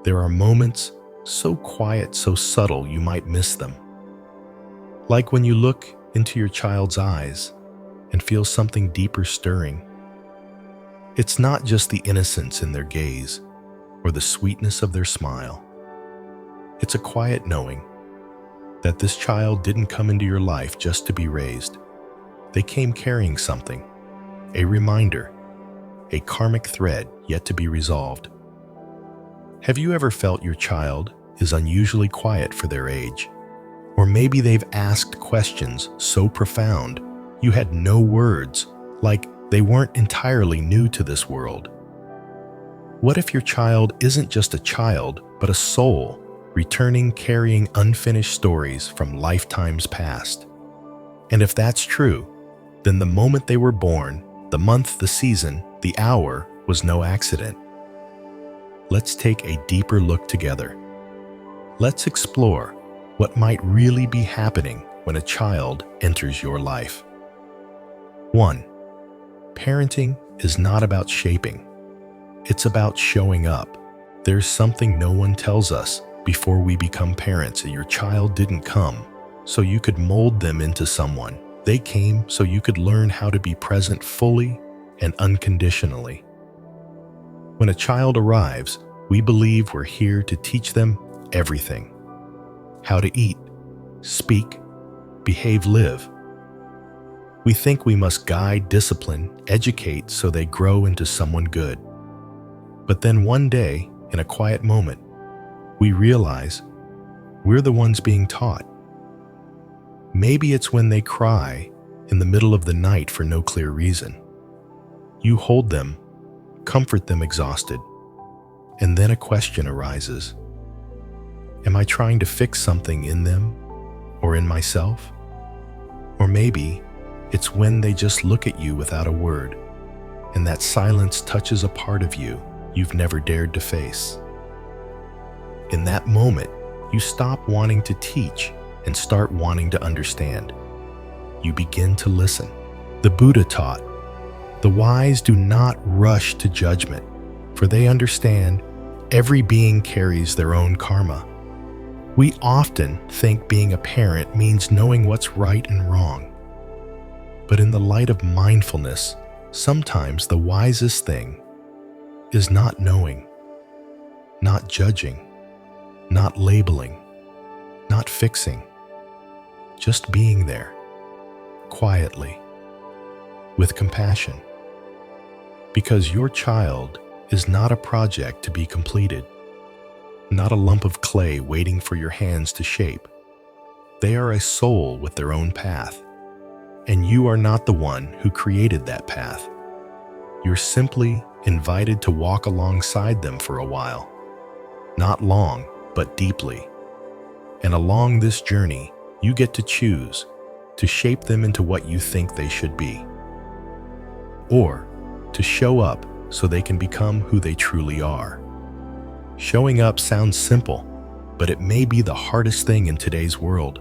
There are moments so quiet, so subtle, you might miss them. Like when you look into your child's eyes and feel something deeper stirring. It's not just the innocence in their gaze or the sweetness of their smile. It's a quiet knowing that this child didn't come into your life just to be raised. They came carrying something, a reminder, a karmic thread yet to be resolved. Have you ever felt your child is unusually quiet for their age? Or maybe they've asked questions so profound you had no words, like they weren't entirely new to this world. What if your child isn't just a child, but a soul, returning carrying unfinished stories from lifetimes past? And if that's true, then the moment they were born, the month, the season, the hour was no accident. Let's take a deeper look together. Let's explore what might really be happening when a child enters your life. 1. Parenting is not about shaping. It's about showing up. There's something no one tells us before we become parents. Your child didn't come so you could mold them into someone. They came so you could learn how to be present fully and unconditionally. When a child arrives, we believe we're here to teach them everything. How to eat, speak, behave, live. We think we must guide, discipline, educate so they grow into someone good. But then one day, in a quiet moment, we realize we're the ones being taught. Maybe it's when they cry in the middle of the night for no clear reason. You hold them, comfort them exhausted, and then a question arises. Am I trying to fix something in them or in myself? Or maybe it's when they just look at you without a word, and that silence touches a part of you you've never dared to face. In that moment, you stop wanting to teach and start wanting to understand. You begin to listen. The Buddha taught, "The wise do not rush to judgment, for they understand every being carries their own karma." We often think being a parent means knowing what's right and wrong. But in the light of mindfulness, sometimes the wisest thing is not knowing, not judging, not labeling, not fixing, just being there, quietly, with compassion. Because your child is not a project to be completed, not a lump of clay waiting for your hands to shape. They are a soul with their own path, and you are not the one who created that path. You're simply invited to walk alongside them for a while, not long, but deeply. And along this journey, you get to choose to shape them into what you think they should be, or to show up so they can become who they truly are. Showing up sounds simple, but it may be the hardest thing in today's world.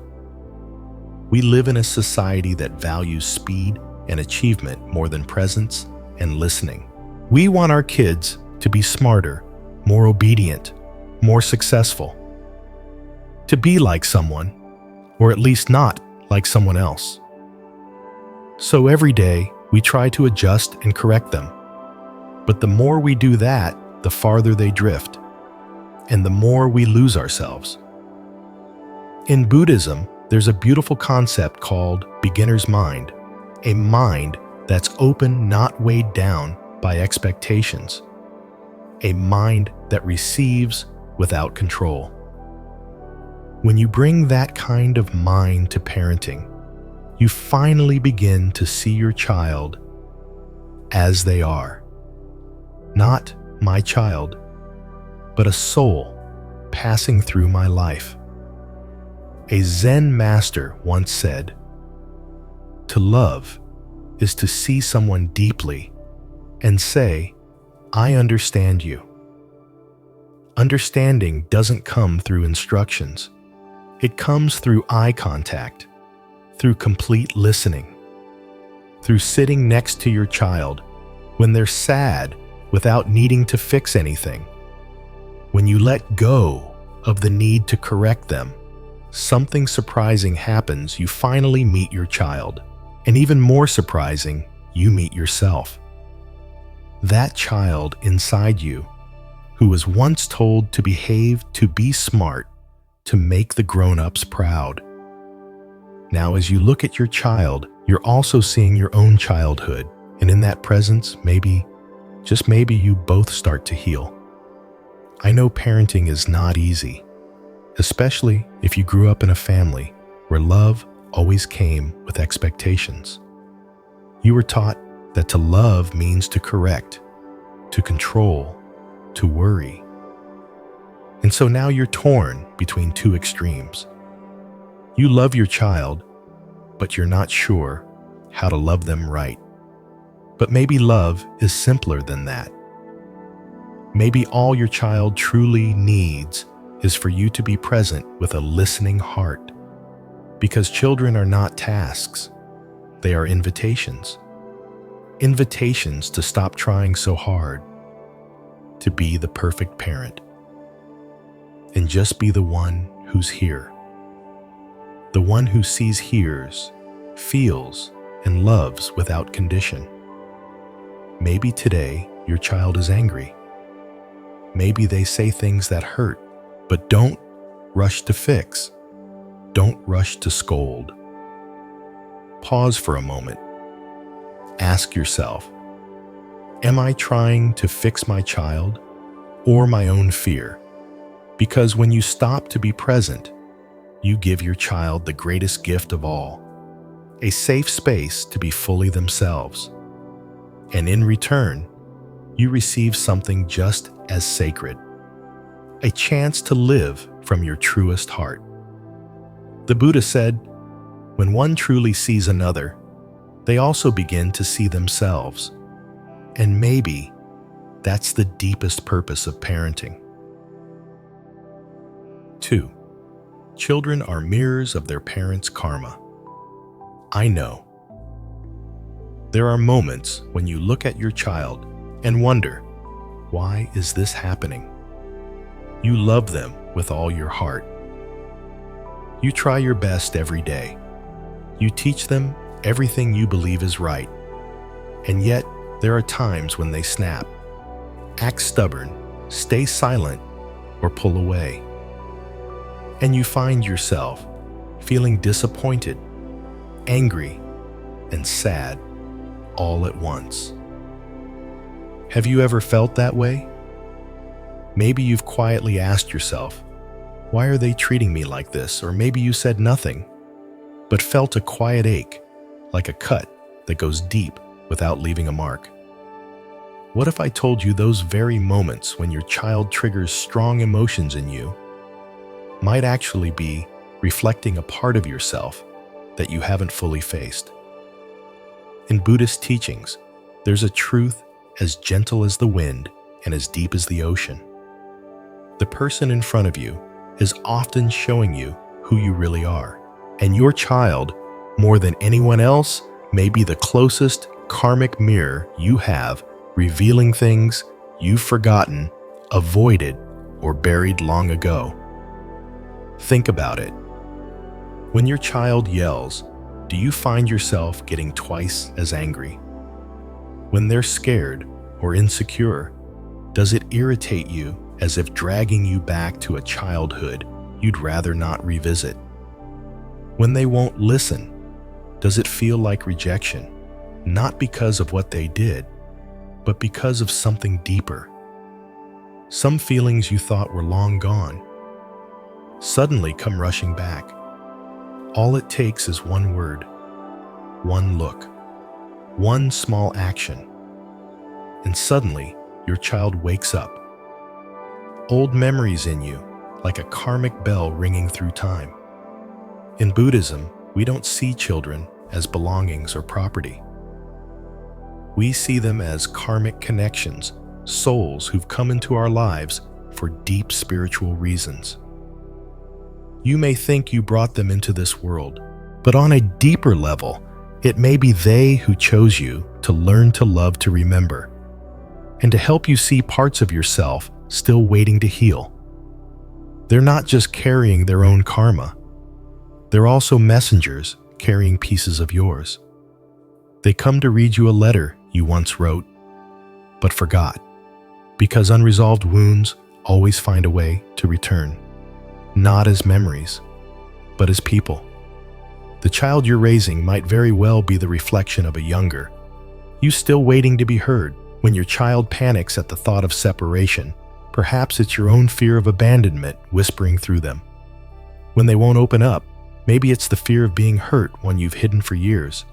We live in a society that values speed and achievement more than presence and listening. We want our kids to be smarter, more obedient, more successful, to be like someone, or at least not like someone else. So every day, we try to adjust and correct them. But the more we do that, the farther they drift, and the more we lose ourselves. In Buddhism, there's a beautiful concept called beginner's mind, a mind that's open, not weighed down by expectations, a mind that receives without control. When you bring that kind of mind to parenting, you finally begin to see your child as they are. Not my child, but a soul passing through my life. A Zen master once said, "To love is to see someone deeply and say, 'I understand you.'" Understanding doesn't come through instructions. It comes through eye contact, through complete listening, through sitting next to your child when they're sad without needing to fix anything, When you let go of the need to correct them, something surprising happens. You finally meet your child. And even more surprising, you meet yourself. That child inside you, who was once told to behave, to be smart, to make the grown-ups proud. Now, as you look at your child, you're also seeing your own childhood. And in that presence, maybe, just maybe, you both start to heal. I know parenting is not easy, especially if you grew up in a family where love always came with expectations. You were taught that to love means to correct, to control, to worry. And so now you're torn between two extremes. You love your child, but you're not sure how to love them right. But maybe love is simpler than that. Maybe all your child truly needs is for you to be present with a listening heart. Because children are not tasks, they are invitations. Invitations to stop trying so hard to be the perfect parent and just be the one who's here. The one who sees, hears, feels, and loves without condition. Maybe today your child is angry. Maybe they say things that hurt, but don't rush to fix. Don't rush to scold. Pause for a moment. Ask yourself, am I trying to fix my child or my own fear? Because when you stop to be present, you give your child the greatest gift of all, a safe space to be fully themselves. And in return, you receive something just as sacred, a chance to live from your truest heart. The Buddha said, when one truly sees another, they also begin to see themselves. And maybe that's the deepest purpose of parenting. 2. Children are mirrors of their parents' karma. I know. There are moments when you look at your child and wonder, why is this happening? You love them with all your heart. You try your best every day. You teach them everything you believe is right. And yet, there are times when they snap, act stubborn, stay silent, or pull away. And you find yourself feeling disappointed, angry, and sad all at once. Have you ever felt that way? Maybe you've quietly asked yourself, why are they treating me like this? Or maybe you said nothing, but felt a quiet ache, like a cut that goes deep without leaving a mark. What if I told you those very moments when your child triggers strong emotions in you might actually be reflecting a part of yourself that you haven't fully faced? In Buddhist teachings, there's a truth as gentle as the wind and as deep as the ocean. The person in front of you is often showing you who you really are, and your child, more than anyone else, may be the closest karmic mirror you have, revealing things you've forgotten, avoided, or buried long ago. Think about it. When your child yells, do you find yourself getting twice as angry? When they're scared or insecure, does it irritate you as if dragging you back to a childhood you'd rather not revisit? When they won't listen, does it feel like rejection, not because of what they did, but because of something deeper? Some feelings you thought were long gone suddenly come rushing back. All it takes is one word, one look, one small action, and suddenly your child wakes up. Old memories in you, like a karmic bell ringing through time. In Buddhism, we don't see children as belongings or property. We see them as karmic connections, souls who've come into our lives for deep spiritual reasons. You may think you brought them into this world, but on a deeper level, it may be they who chose you to learn to love, to remember, and to help you see parts of yourself still waiting to heal. They're not just carrying their own karma, they're also messengers carrying pieces of yours. They come to read you a letter you once wrote, but forgot, because unresolved wounds always find a way to return, not as memories, but as people. The child you're raising might very well be the reflection of a younger, you still waiting to be heard. When your child panics at the thought of separation, perhaps it's your own fear of abandonment whispering through them. When they won't open up, maybe it's the fear of being hurt, one you've hidden for years.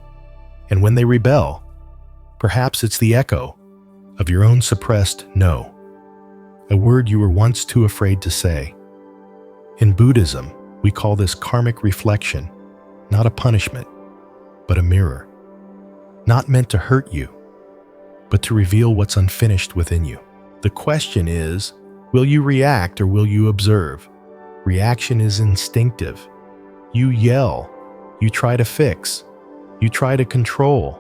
And when they rebel, perhaps it's the echo of your own suppressed no, a word you were once too afraid to say. In Buddhism, we call this karmic reflection, not a punishment, but a mirror. Not meant to hurt you, but to reveal what's unfinished within you. The question is, will you react or will you observe? Reaction is instinctive. You yell, you try to fix, you try to control.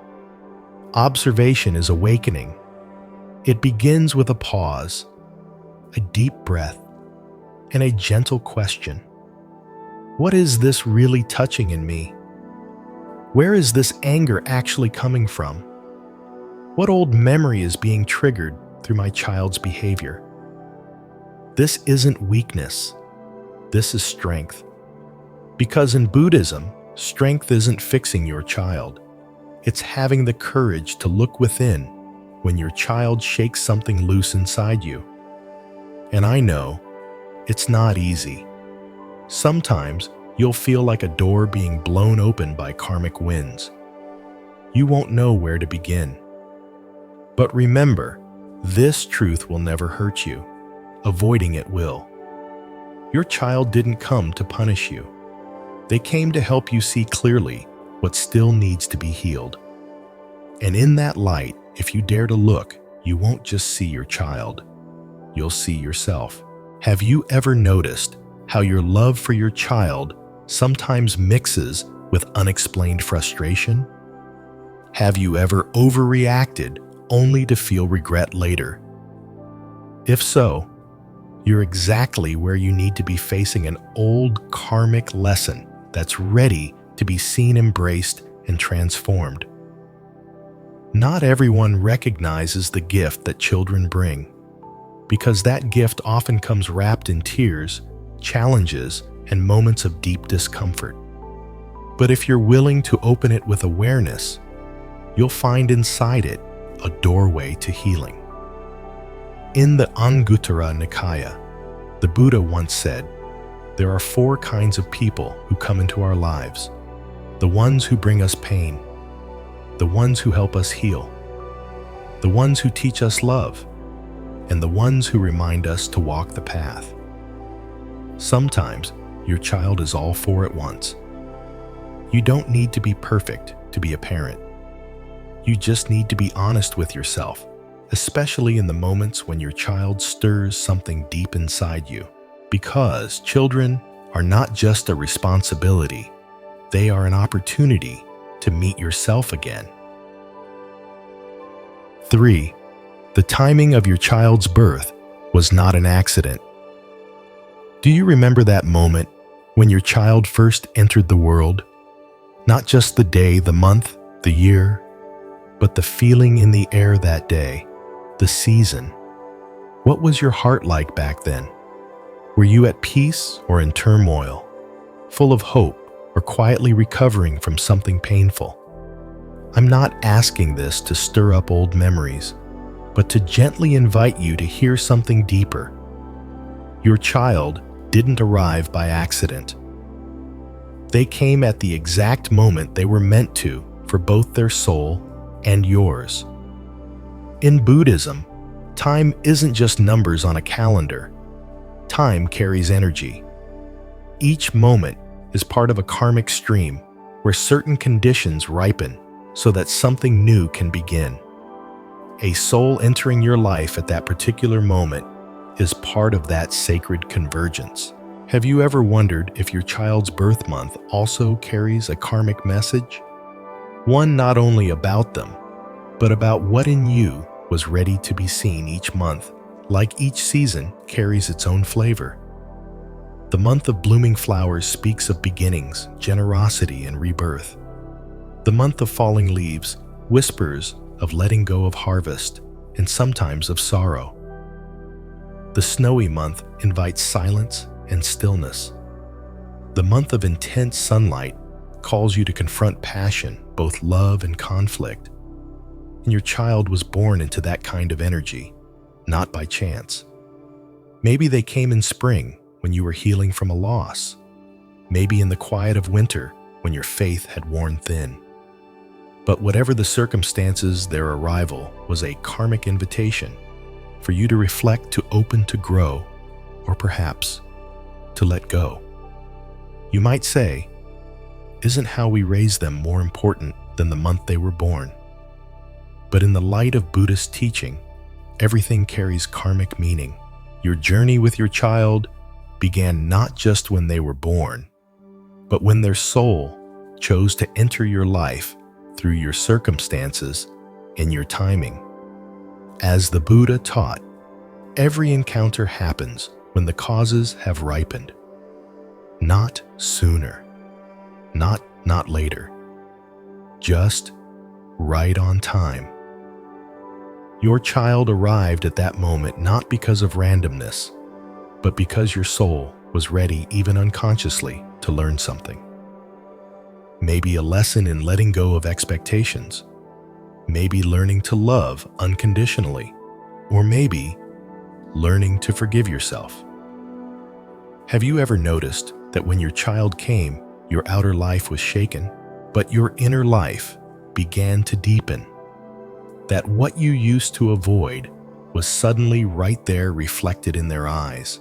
Observation is awakening. It begins with a pause, a deep breath, and a gentle question. What is this really touching in me? Where is this anger actually coming from? What old memory is being triggered through my child's behavior? This isn't weakness. This is strength. Because in Buddhism, strength isn't fixing your child. It's having the courage to look within when your child shakes something loose inside you. And I know it's not easy. Sometimes you'll feel like a door being blown open by karmic winds. You won't know where to begin. But remember, this truth will never hurt you. Avoiding it will. Your child didn't come to punish you. They came to help you see clearly what still needs to be healed. And in that light, if you dare to look, you won't just see your child. You'll see yourself. Have you ever noticed how your love for your child sometimes mixes with unexplained frustration? Have you ever overreacted only to feel regret later? If so, you're exactly where you need to be, facing an old karmic lesson that's ready to be seen, embraced, and transformed. Not everyone recognizes the gift that children bring, because that gift often comes wrapped in tears, challenges, and moments of deep discomfort. But if you're willing to open it with awareness, you'll find inside it a doorway to healing. In the Anguttara Nikaya, the Buddha once said, there are 4 kinds of people who come into our lives: the ones who bring us pain, the ones who help us heal, the ones who teach us love, and the ones who remind us to walk the path. Sometimes your child is all 4 at once. You don't need to be perfect to be a parent. You just need to be honest with yourself, especially in the moments when your child stirs something deep inside you. Because children are not just a responsibility, they are an opportunity to meet yourself again. 3. The timing of your child's birth was not an accident. Do you remember that moment when your child first entered the world? Not just the day, the month, the year, but the feeling in the air that day, the season. What was your heart like back then? Were you at peace or in turmoil, full of hope or quietly recovering from something painful? I'm not asking this to stir up old memories, but to gently invite you to hear something deeper. Your child didn't arrive by accident. They came at the exact moment they were meant to for both their soul and yours. In Buddhism, time isn't just numbers on a calendar. Time carries energy. Each moment is part of a karmic stream where certain conditions ripen so that something new can begin. A soul entering your life at that particular moment is part of that sacred convergence. Have you ever wondered if your child's birth month also carries a karmic message? One not only about them, but about what in you was ready to be seen each month Like each season carries its own flavor. The month of blooming flowers speaks of beginnings, generosity, and rebirth. The month of falling leaves whispers of letting go of harvest and sometimes of sorrow. The snowy month invites silence and stillness. The month of intense sunlight calls you to confront passion, both love and conflict. And your child was born into that kind of energy, not by chance. Maybe they came in spring when you were healing from a loss. Maybe in the quiet of winter when your faith had worn thin. But whatever the circumstances, their arrival was a karmic invitation for you to reflect, to open, to grow, or perhaps to let go. You might say, isn't how we raise them more important than the month they were born? But in the light of Buddhist teaching, everything carries karmic meaning. Your journey with your child began not just when they were born, but when their soul chose to enter your life through your circumstances and your timing. As the Buddha taught, every encounter happens when the causes have ripened. Not sooner, not later, just right on time. Your child arrived at that moment not because of randomness, but because your soul was ready, even unconsciously, to learn something. Maybe a lesson in letting go of expectations, maybe learning to love unconditionally, or maybe learning to forgive yourself. Have you ever noticed that when your child came, your outer life was shaken, but your inner life began to deepen? That what you used to avoid was suddenly right there, reflected in their eyes.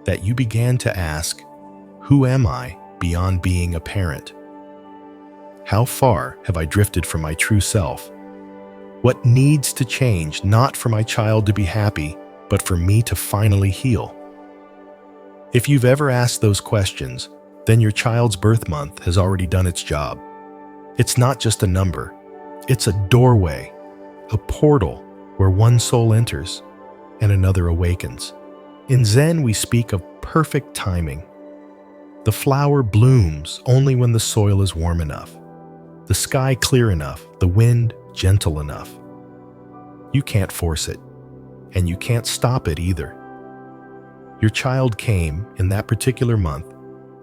That you began to ask, who am I beyond being a parent? How far have I drifted from my true self? What needs to change, not for my child to be happy, but for me to finally heal? If you've ever asked those questions, then your child's birth month has already done its job. It's not just a number, it's a doorway, a portal where one soul enters and another awakens. In Zen, we speak of perfect timing. The flower blooms only when the soil is warm enough, the sky clear enough, the wind gentle enough. You can't force it, and you can't stop it either. Your child came in that particular month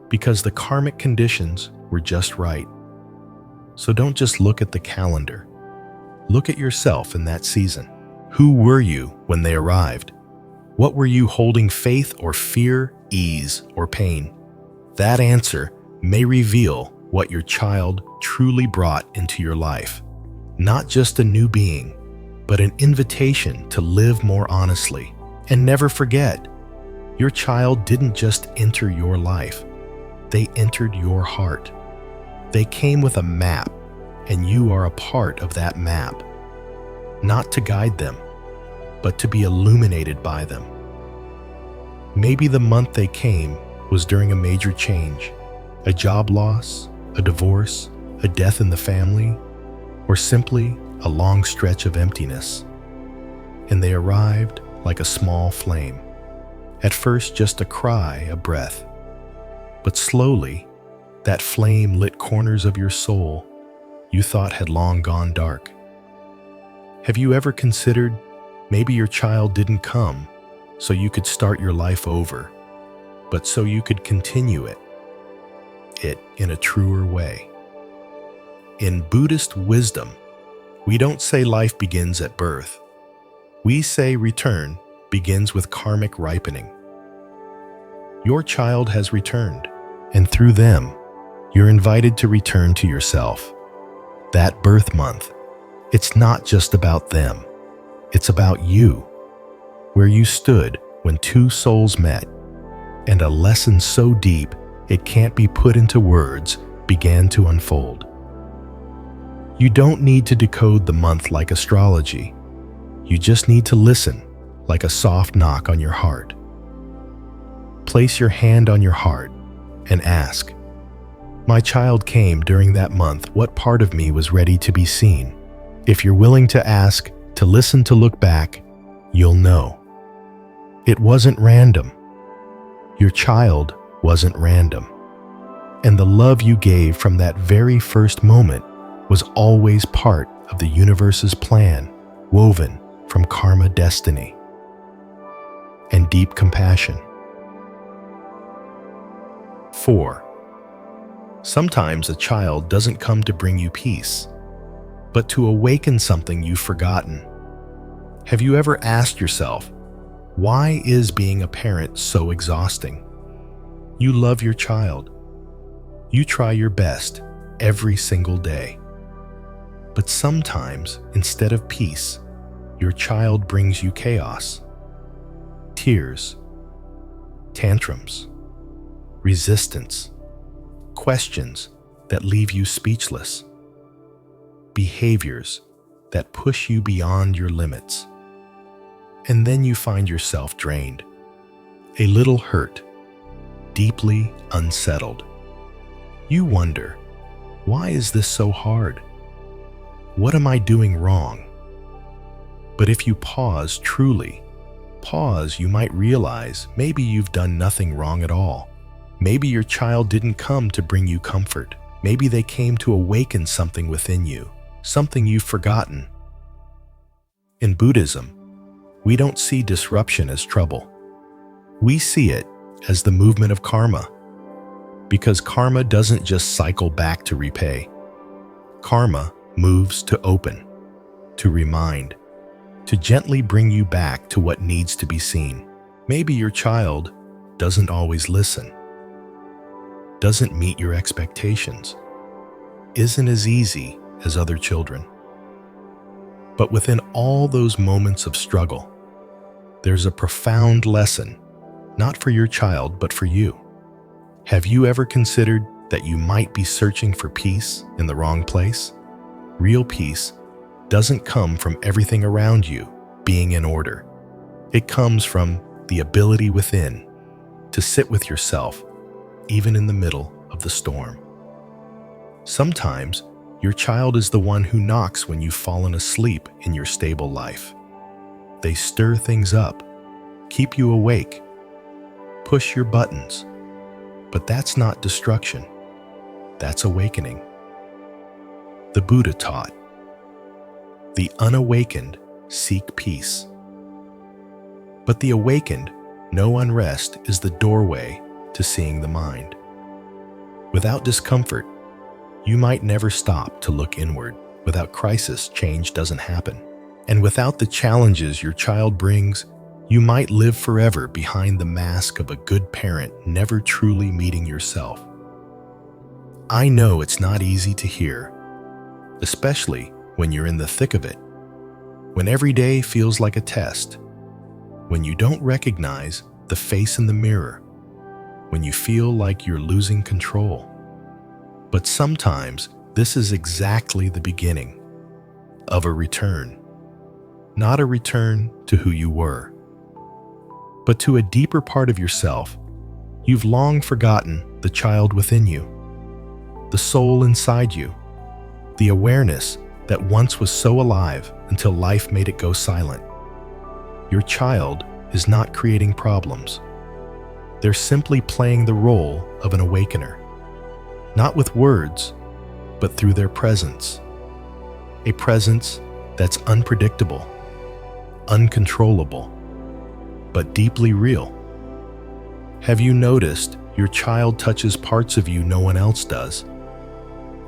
because the karmic conditions were just right. So don't just look at the calendar. Look at yourself in that season. Who were you when they arrived? What were you holding, faith or fear, ease or pain? That answer may reveal what your child truly brought into your life. Not just a new being, but an invitation to live more honestly. And never forget, your child didn't just enter your life. They entered your heart. They came with a map, and you are a part of that map. Not to guide them, but to be illuminated by them. Maybe the month they came was during a major change, a job loss, a divorce, a death in the family, or simply a long stretch of emptiness. And they arrived like a small flame. At first just a cry, a breath. But slowly, that flame lit corners of your soul you thought had long gone dark. Have you ever considered maybe your child didn't come so you could start your life over, but so you could continue it in a truer way? In Buddhist wisdom, we don't say life begins at birth. We say return begins with karmic ripening. Your child has returned, and through them, you're invited to return to yourself. That birth month, it's not just about them. It's about you, where you stood when two souls met, and a lesson so deep it can't be put into words began to unfold. You don't need to decode the month like astrology. You just need to listen like a soft knock on your heart. Place your hand on your heart and ask, my child came during that month. What part of me was ready to be seen? If you're willing to ask, to listen, to look back, you'll know. It wasn't random. Your child wasn't random. And the love you gave from that very first moment was always part of the universe's plan, woven from karma destiny and deep compassion. 4. Sometimes a child doesn't come to bring you peace, but to awaken something you've forgotten. Have you ever asked yourself, why is being a parent so exhausting? You love your child. You try your best every single day. But sometimes, instead of peace, your child brings you chaos. Tears, tantrums, resistance, questions that leave you speechless, behaviors that push you beyond your limits. And then you find yourself drained, a little hurt, deeply unsettled. You wonder, why is this so hard? What am I doing wrong? But if you pause, truly pause, you might realize maybe you've done nothing wrong at all. Maybe your child didn't come to bring you comfort. Maybe they came to awaken something within you, something you've forgotten. In Buddhism, we don't see disruption as trouble. We see it as the movement of karma, because karma doesn't just cycle back to repay. Karma moves to open, to remind, to gently bring you back to what needs to be seen. Maybe your child doesn't always listen, doesn't meet your expectations, isn't as easy as other children. But within all those moments of struggle, there's a profound lesson, not for your child, but for you. Have you ever considered that you might be searching for peace in the wrong place? Real peace doesn't come from everything around you being in order. It comes from the ability within to sit with yourself, even in the middle of the storm. Sometimes, your child is the one who knocks when you've fallen asleep in your stable life. They stir things up, keep you awake, push your buttons. But that's not destruction. That's awakening. The Buddha taught, the unawakened seek peace. But the awakened know unrest is the doorway to seeing the mind. Without discomfort, you might never stop to look inward. Without crisis, change doesn't happen. And without the challenges your child brings, you might live forever behind the mask of a good parent, never truly meeting yourself. I know it's not easy to hear, especially when you're in the thick of it, when every day feels like a test, when you don't recognize the face in the mirror, when you feel like you're losing control. But sometimes this is exactly the beginning of a return. Not a return to who you were, but to a deeper part of yourself. You've long forgotten the child within you, the soul inside you, the awareness that once was so alive until life made it go silent. Your child is not creating problems. They're simply playing the role of an awakener, not with words, but through their presence. A presence that's unpredictable, uncontrollable, but deeply real. Have you noticed your child touches parts of you no one else does?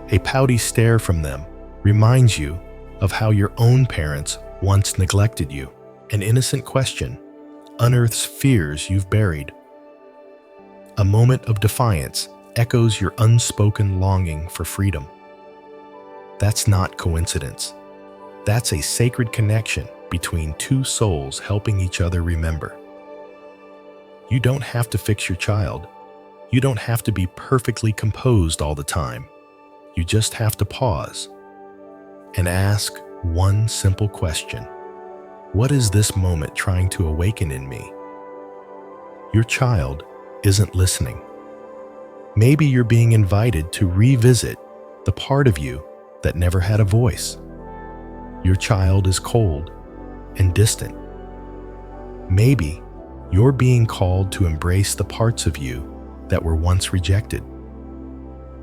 A pouty stare from them reminds you of how your own parents once neglected you. An innocent question unearths fears you've buried. A moment of defiance echoes your unspoken longing for freedom. That's not coincidence. That's a sacred connection between two souls helping each other remember. You don't have to fix your child. You don't have to be perfectly composed all the time. You just have to pause and ask one simple question. What is this moment trying to awaken in me? Your child isn't listening. Maybe you're being invited to revisit the part of you that never had a voice. Your child is cold and distant. Maybe You're being called to embrace the parts of you that were once rejected.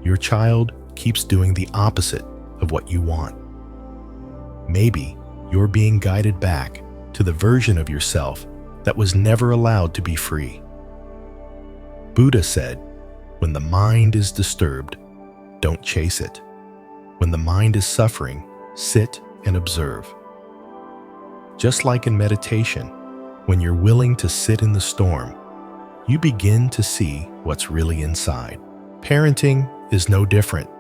Your child keeps doing the opposite of what you want. Maybe you're being guided back to the version of yourself that was never allowed to be free. Buddha said, when the mind is disturbed, don't chase it. When the mind is suffering, sit and observe. Just like in meditation, when you're willing to sit in the storm, you begin to see what's really inside. Parenting is no different.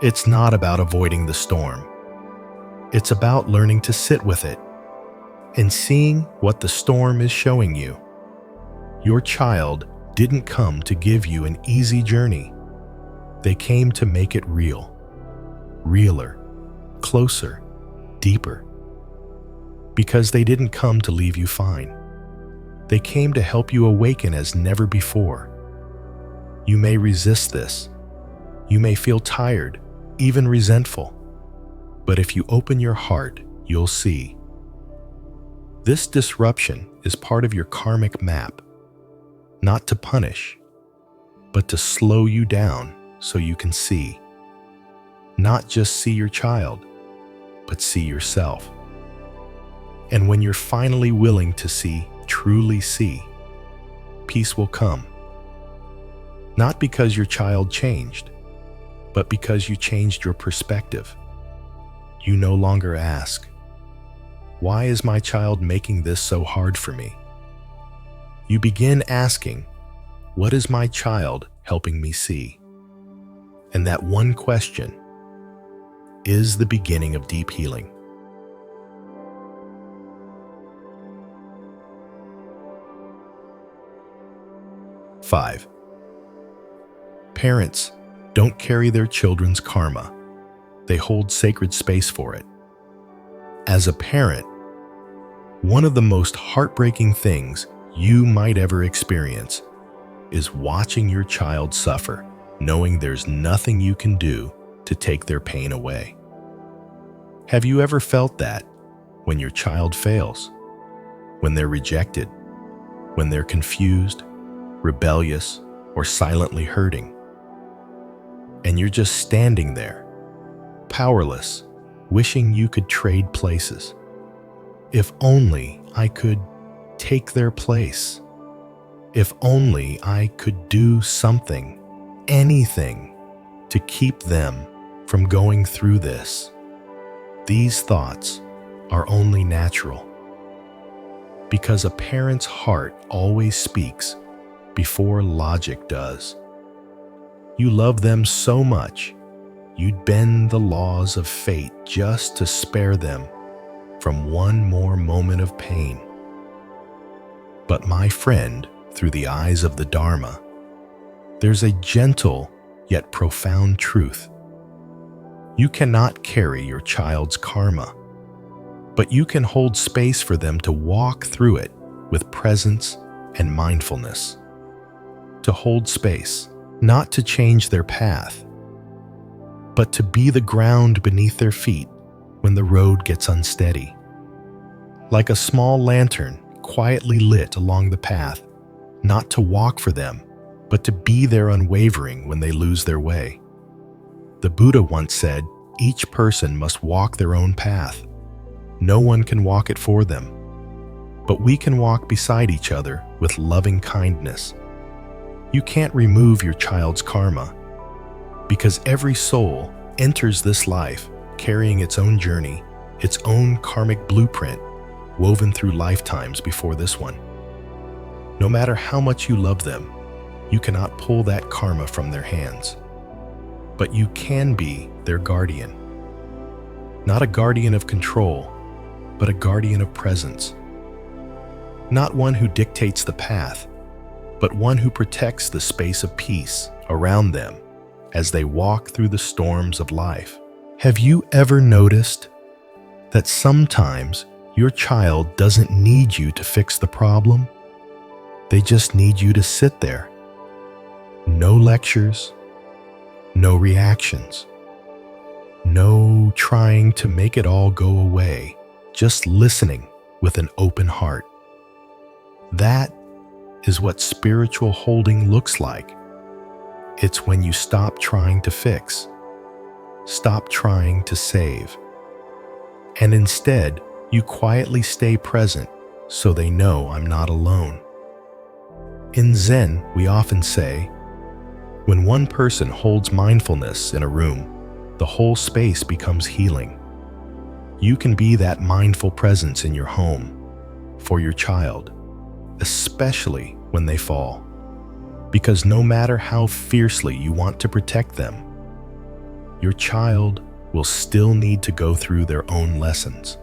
It's not about avoiding the storm. It's about learning to sit with it and seeing what the storm is showing you. Your child didn't come to give you an easy journey. They came to make it real, realer, closer, deeper. Because they didn't come to leave you fine. They came to help you awaken as never before. You may resist this. You may feel tired, even resentful. But if you open your heart, you'll see. This disruption is part of your karmic map, not to punish, but to slow you down so you can see. Not just see your child, but see yourself. And when you're finally willing to see, truly see, peace will come. Not because your child changed, but because you changed your perspective. You no longer ask, why is my child making this so hard for me? You begin asking, what is my child helping me see? And that one question is the beginning of deep healing. Five, parents don't carry their children's karma. They hold sacred space for it. As a parent, one of the most heartbreaking things you might ever experience is watching your child suffer, knowing there's nothing you can do to take their pain away. Have you ever felt that when your child fails, when they're rejected, when they're confused, rebellious, or silently hurting? And you're just standing there, powerless, wishing you could trade places. If only I could take their place. If only I could do something, anything, to keep them from going through this. These thoughts are only natural, because a parent's heart always speaks before logic does. You love them so much, you'd bend the laws of fate just to spare them from one more moment of pain. But my friend, through the eyes of the Dharma, there's a gentle yet profound truth. You cannot carry your child's karma, but you can hold space for them to walk through it with presence and mindfulness. To hold space, not to change their path, but to be the ground beneath their feet when the road gets unsteady. Like a small lantern quietly lit along the path, not to walk for them, but to be there unwavering when they lose their way. The Buddha once said, each person must walk their own path. No one can walk it for them, but we can walk beside each other with loving kindness. You can't remove your child's karma, because every soul enters this life carrying its own journey, its own karmic blueprint, woven through lifetimes before this one. No matter how much you love them, you cannot pull that karma from their hands. But you can be their guardian. Not a guardian of control, but a guardian of presence. Not one who dictates the path, but one who protects the space of peace around them as they walk through the storms of life. Have you ever noticed that sometimes your child doesn't need you to fix the problem? They just need you to sit there. No lectures, no reactions, no trying to make it all go away, just listening with an open heart. That is what spiritual holding looks like. It's when you stop trying to fix, stop trying to save, and instead you quietly stay present so they know I'm not alone. In Zen, we often say, when one person holds mindfulness in a room, the whole space becomes healing. You can be that mindful presence in your home, for your child, especially when they fall. Because no matter how fiercely you want to protect them, your child will still need to go through their own lessons.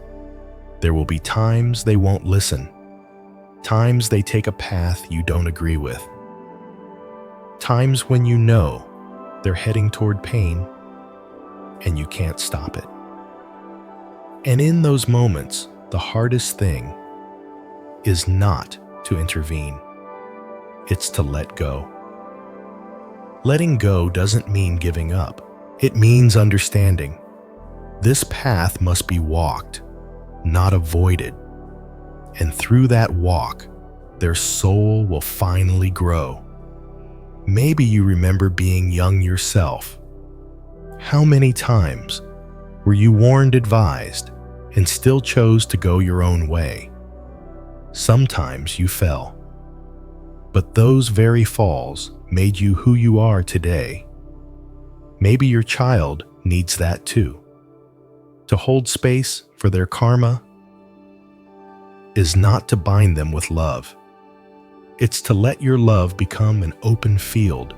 There will be times they won't listen, times they take a path you don't agree with, times when you know they're heading toward pain and you can't stop it. And in those moments, the hardest thing is not to intervene. It's to let go. Letting go doesn't mean giving up. It means understanding. This path must be walked, not avoided. And through that walk, their soul will finally grow. Maybe you remember being young yourself. How many times were you warned, advised, and still chose to go your own way? Sometimes you fell. But those very falls made you who you are today. Maybe your child needs that too. To hold space for their karma is not to bind them with love. It's to let your love become an open field,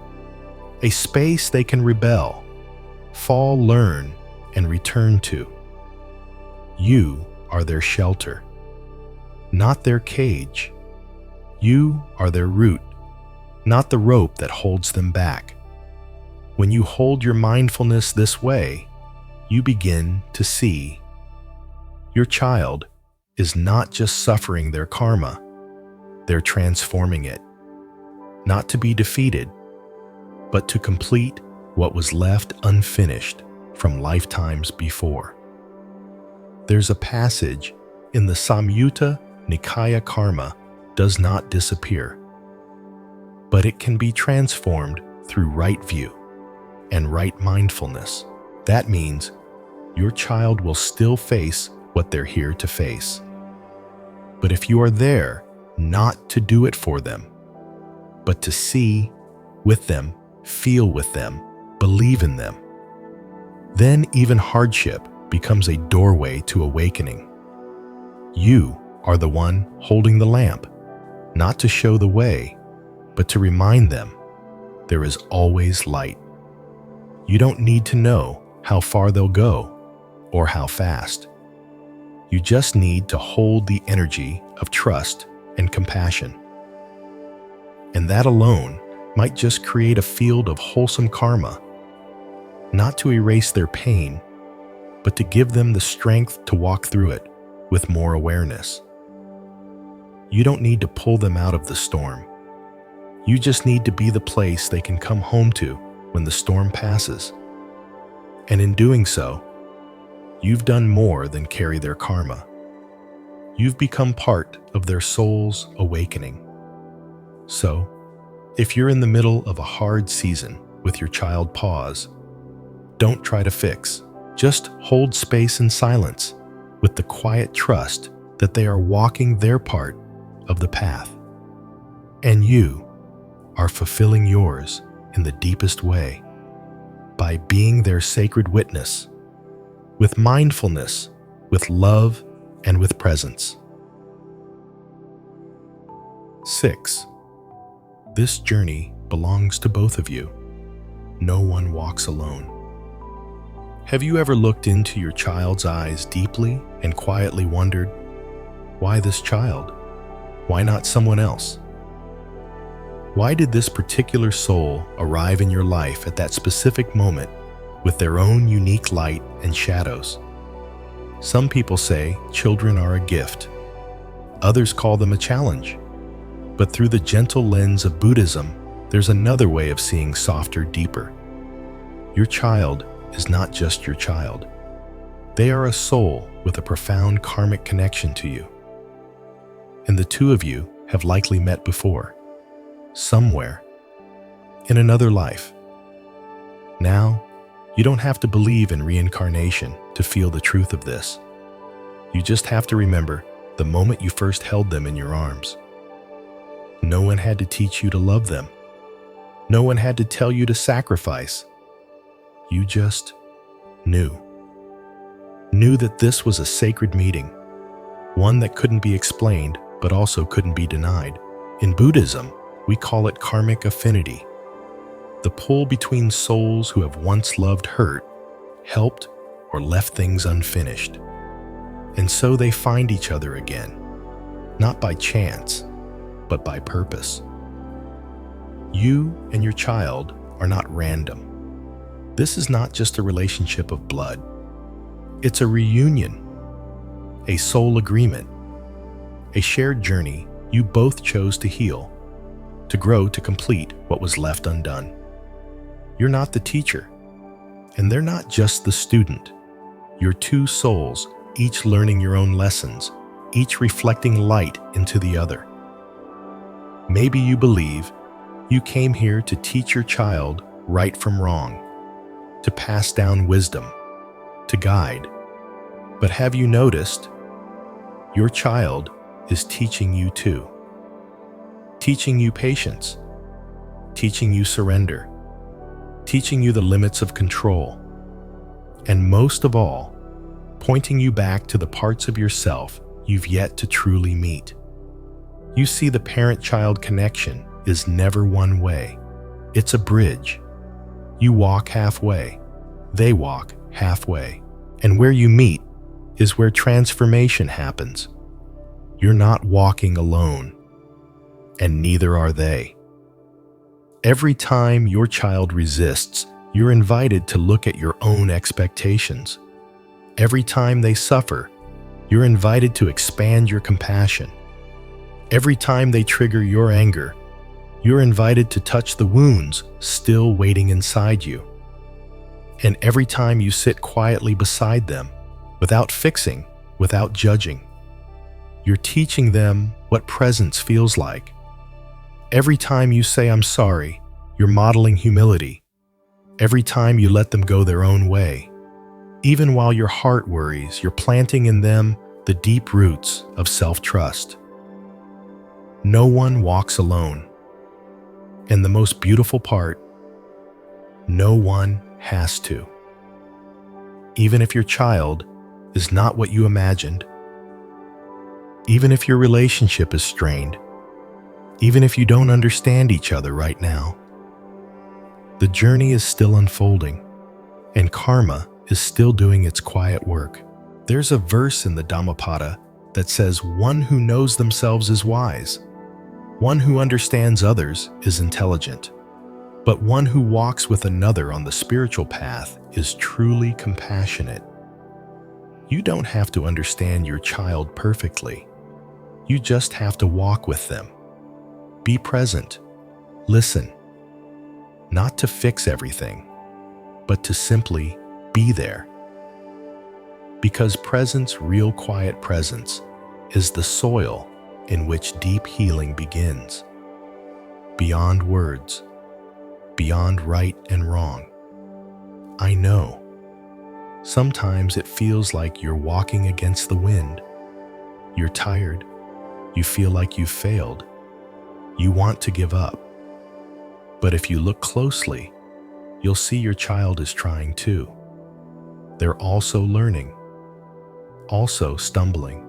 a space they can rebel, fall, learn, and return to. You are their shelter, not their cage. You are their root, not the rope that holds them back. When you hold your mindfulness this way, you begin to see. Your child is not just suffering their karma, they're transforming it, not to be defeated, but to complete what was left unfinished from lifetimes before. There's a passage in the Samyutta Nikaya: Karma does not disappear, but it can be transformed through right view and right mindfulness. That means your child will still face what they're here to face. But if you are there not to do it for them, but to see with them, feel with them, believe in them, then even hardship becomes a doorway to awakening. You are the one holding the lamp, not to show the way, but to remind them there is always light. You don't need to know how far they'll go or how fast. You just need to hold the energy of trust and compassion. And that alone might just create a field of wholesome karma, not to erase their pain, but to give them the strength to walk through it with more awareness. You don't need to pull them out of the storm. You just need to be the place they can come home to when the storm passes. And in doing so, you've done more than carry their karma. You've become part of their soul's awakening. So, if you're in the middle of a hard season with your child, pause. Don't try to fix. Just hold space in silence with the quiet trust that they are walking their part of the path. And you are fulfilling yours in the deepest way by being their sacred witness, with mindfulness, with love, and with presence. 6. This journey belongs to both of you. No one walks alone. Have you ever looked into your child's eyes deeply and quietly wondered, why this child? Why not someone else? Why did this particular soul arrive in your life at that specific moment with their own unique light and shadows? Some people say children are a gift. Others call them a challenge. But through the gentle lens of Buddhism, there's another way of seeing softer, deeper. Your child is not just your child. They are a soul with a profound karmic connection to you. And the two of you have likely met before. somewhere, in another life. Now, you don't have to believe in reincarnation to feel the truth of this. You just have to remember the moment you first held them in your arms. No one had to teach you to love them. No one had to tell you to sacrifice. You just knew. Knew that this was a sacred meeting, one that couldn't be explained but also couldn't be denied. In Buddhism, we call it karmic affinity, the pull between souls who have once loved hurt, helped, or left things unfinished. And so they find each other again, not by chance, but by purpose. You and your child are not random. This is not just a relationship of blood. It's a reunion, a soul agreement, a shared journey you both chose to heal, to grow to complete what was left undone. You're not the teacher, and they're not just the student. You're two souls, each learning your own lessons, each reflecting light into the other. Maybe you believe you came here to teach your child right from wrong, to pass down wisdom, to guide. But have you noticed? Your child is teaching you too. Teaching you patience, teaching you surrender, teaching you the limits of control, and most of all, pointing you back to the parts of yourself you've yet to truly meet. You see, the parent-child connection is never one way. It's a bridge. You walk halfway, they walk halfway, and where you meet is where transformation happens. You're not walking alone, and neither are they. Every time your child resists, you're invited to look at your own expectations. Every time they suffer, you're invited to expand your compassion. Every time they trigger your anger, you're invited to touch the wounds still waiting inside you. And every time you sit quietly beside them, without fixing, without judging, you're teaching them what presence feels like. Every time you say, "I'm sorry," you're modeling humility. Every time you let them go their own way, even while your heart worries, you're planting in them the deep roots of self-trust. No one walks alone. And the most beautiful part, no one has to. Even if your child is not what you imagined, even if your relationship is strained, even if you don't understand each other right now, the journey is still unfolding, and karma is still doing its quiet work. There's a verse in the Dhammapada that says, "One who knows themselves is wise. One who understands others is intelligent. But one who walks with another on the spiritual path is truly compassionate." You don't have to understand your child perfectly. You just have to walk with them. Be present. Listen. Not to fix everything, but to simply be there. Because presence, real quiet presence, is the soil in which deep healing begins. Beyond words, beyond right and wrong. I know. Sometimes it feels like you're walking against the wind. You're tired. You feel like you've failed. You want to give up. But if you look closely, you'll see your child is trying too. They're also learning, also stumbling,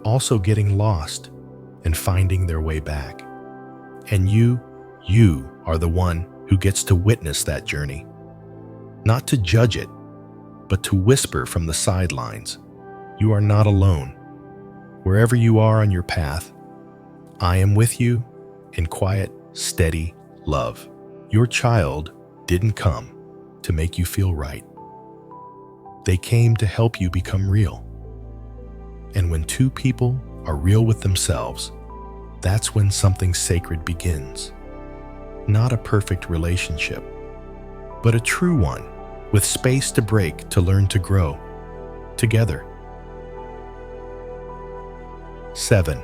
also getting lost and finding their way back. And you are the one who gets to witness that journey. Not to judge it, but to whisper from the sidelines, "You are not alone. Wherever you are on your path, I am with you in quiet, steady love." Your child didn't come to make you feel right. They came to help you become real. And when two people are real with themselves, that's when something sacred begins. Not a perfect relationship, but a true one with space to break, to learn, to grow together. 7.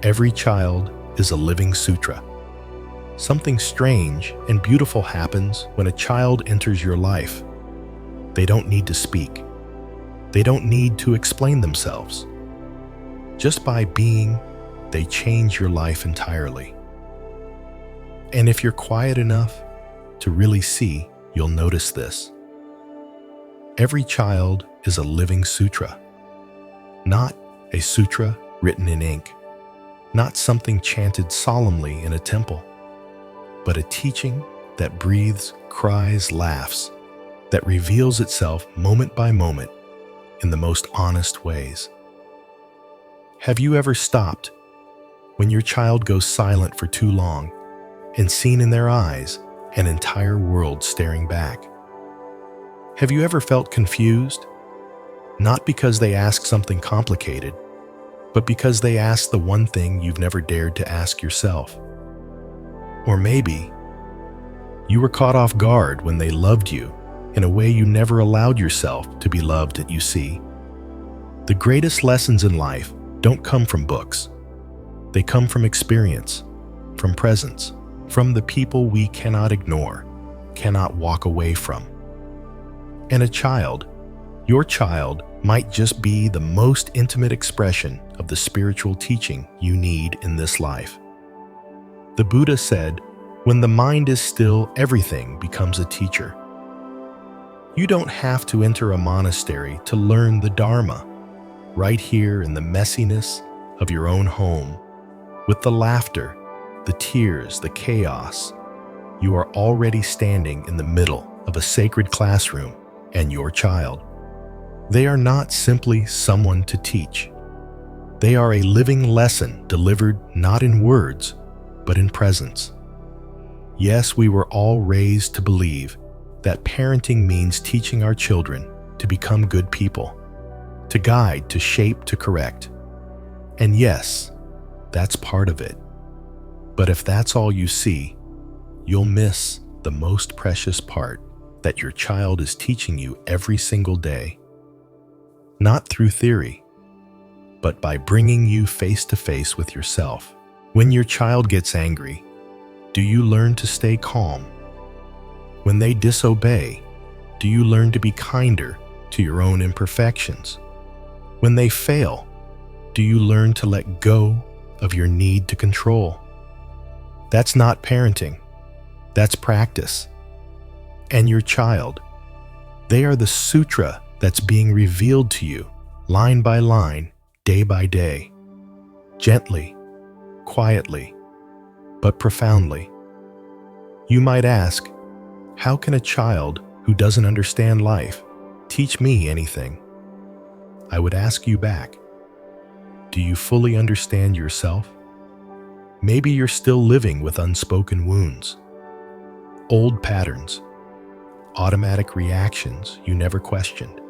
Every child is a living sutra. Something strange and beautiful happens when a child enters your life. They don't need to speak. They don't need to explain themselves. Just by being, they change your life entirely. And if you're quiet enough to really see, you'll notice this. Every child is a living sutra. Not a sutra written in ink, not something chanted solemnly in a temple, but a teaching that breathes, cries, laughs, that reveals itself moment by moment in the most honest ways. Have you ever stopped when your child goes silent for too long and seen in their eyes an entire world staring back? Have you ever felt confused? Not because they ask something complicated, but because they ask the one thing you've never dared to ask yourself. Or maybe you were caught off guard when they loved you in a way you never allowed yourself to be loved. You see, the greatest lessons in life don't come from books. They come from experience, from presence, from the people we cannot ignore, cannot walk away from. And a child, your child, might just be the most intimate expression of the spiritual teaching you need in this life. The Buddha said, "When the mind is still, everything becomes a teacher." You don't have to enter a monastery to learn the Dharma. Right here in the messiness of your own home, with the laughter, the tears, the chaos, you are already standing in the middle of a sacred classroom and your child. They are not simply someone to teach. They are a living lesson delivered not in words, but in presence. Yes, we were all raised to believe that parenting means teaching our children to become good people, to guide, to shape, to correct. And yes, that's part of it. But if that's all you see, you'll miss the most precious part that your child is teaching you every single day. Not through theory, but by bringing you face to face with yourself. When your child gets angry, do you learn to stay calm? When they disobey, do you learn to be kinder to your own imperfections? When they fail, do you learn to let go of your need to control? That's not parenting. That's practice. And your child, they are the sutra that's being revealed to you, line by line, day by day, gently, quietly, but profoundly. You might ask, how can a child who doesn't understand life teach me anything? I would ask you back, do you fully understand yourself? Maybe you're still living with unspoken wounds, old patterns, automatic reactions you never questioned.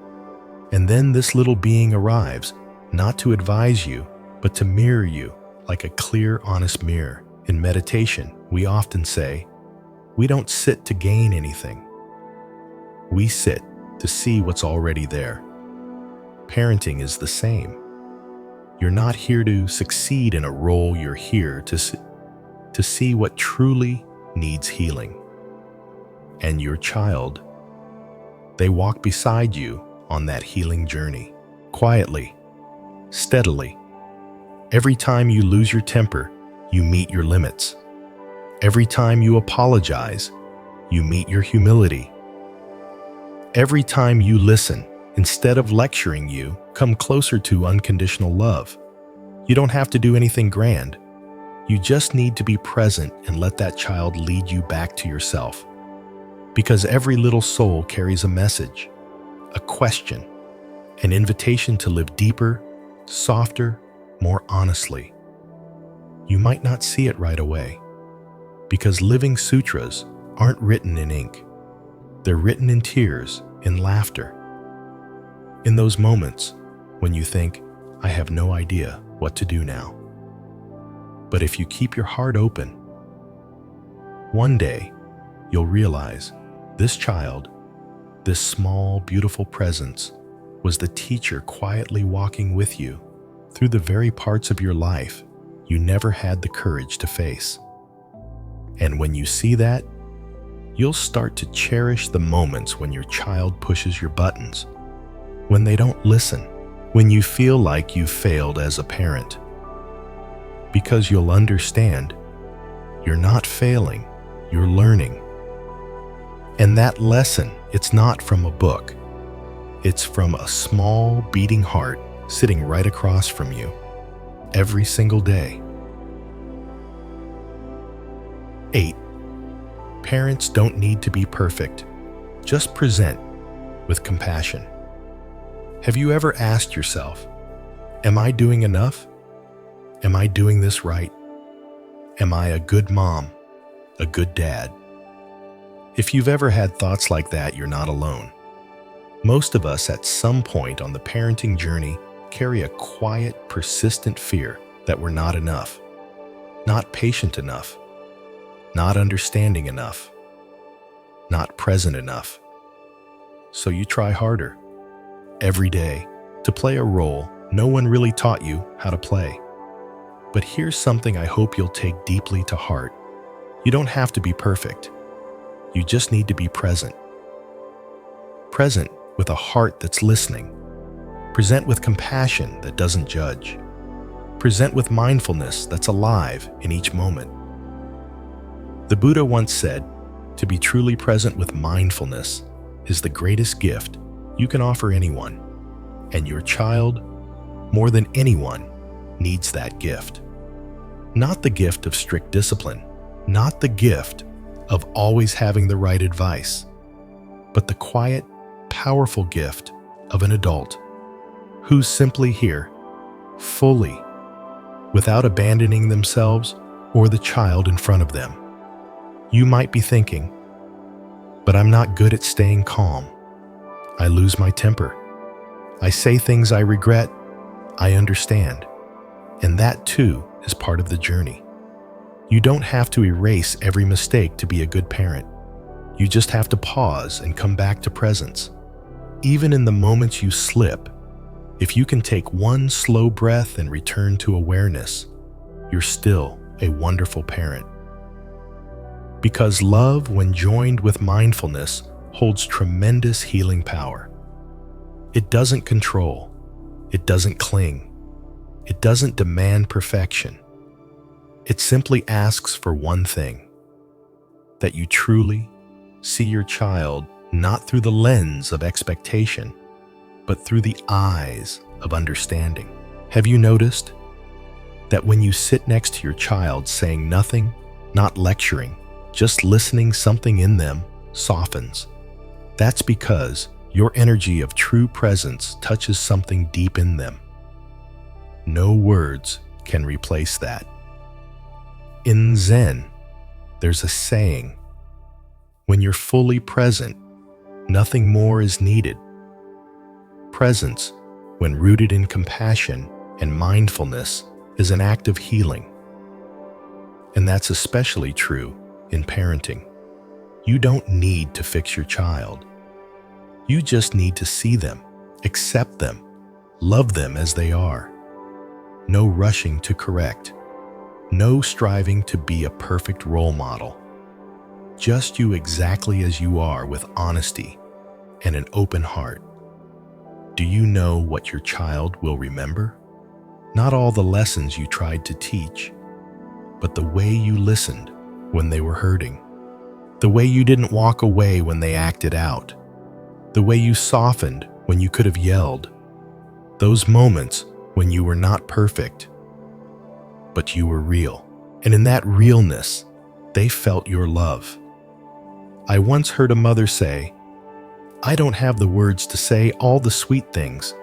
And then this little being arrives, not to advise you, but to mirror you like a clear, honest mirror. In meditation, we often say, we don't sit to gain anything. We sit to see what's already there. Parenting is the same. You're not here to succeed in a role, you're here to see what truly needs healing. And your child, they walk beside you on that healing journey, quietly, steadily. Every time you lose your temper, you meet your limits. Every time you apologize, you meet your humility. Every time you listen, instead of lecturing you, come closer to unconditional love. You don't have to do anything grand. You just need to be present and let that child lead you back to yourself. Because every little soul carries a message, a question, an invitation to live deeper, softer, more honestly. You might not see it right away, because living sutras aren't written in ink. They're written in tears, in laughter. In those moments when you think, I have no idea what to do now. But if you keep your heart open, one day you'll realize this child, this small, beautiful presence, was the teacher quietly walking with you through the very parts of your life you never had the courage to face. And when you see that, you'll start to cherish the moments when your child pushes your buttons, when they don't listen, when you feel like you failed as a parent. Because you'll understand, you're not failing, you're learning. And that lesson, it's not from a book. It's from a small beating heart sitting right across from you every single day. 8. Parents don't need to be perfect. Just present with compassion. Have you ever asked yourself, am I doing enough? Am I doing this right? Am I a good mom, a good dad? If you've ever had thoughts like that, you're not alone. Most of us at some point on the parenting journey carry a quiet, persistent fear that we're not enough, not patient enough, not understanding enough, not present enough. So you try harder, every day, to play a role no one really taught you how to play. But here's something I hope you'll take deeply to heart. You don't have to be perfect. You just need to be present. Present with a heart that's listening. Present with compassion that doesn't judge. Present with mindfulness that's alive in each moment. The Buddha once said, to be truly present with mindfulness is the greatest gift you can offer anyone, and your child, more than anyone, needs that gift. Not the gift of strict discipline, not the gift of always having the right advice, but the quiet, powerful gift of an adult who's simply here, fully, without abandoning themselves or the child in front of them. You might be thinking, but I'm not good at staying calm. I lose my temper. I say things I regret. I understand. And that too is part of the journey. You don't have to erase every mistake to be a good parent. You just have to pause and come back to presence. Even in the moments you slip, if you can take one slow breath and return to awareness, you're still a wonderful parent. Because love, when joined with mindfulness, holds tremendous healing power. It doesn't control. It doesn't cling. It doesn't demand perfection. It simply asks for one thing: that you truly see your child not through the lens of expectation, but through the eyes of understanding. Have you noticed that when you sit next to your child, saying nothing, not lecturing, just listening, something in them softens? That's because your energy of true presence touches something deep in them. No words can replace that. In Zen, there's a saying, when you're fully present, nothing more is needed. Presence, when rooted in compassion and mindfulness, is an act of healing. And that's especially true in parenting. You don't need to fix your child. You just need to see them, accept them, love them as they are. No rushing to correct. No striving to be a perfect role model. Just you exactly as you are, with honesty and an open heart. Do you know what your child will remember? Not all the lessons you tried to teach, but the way you listened when they were hurting. The way you didn't walk away when they acted out. The way you softened when you could have yelled. Those moments when you were not perfect, but you were real. And in that realness, they felt your love. I once heard a mother say, I don't have the words to say all the sweet things,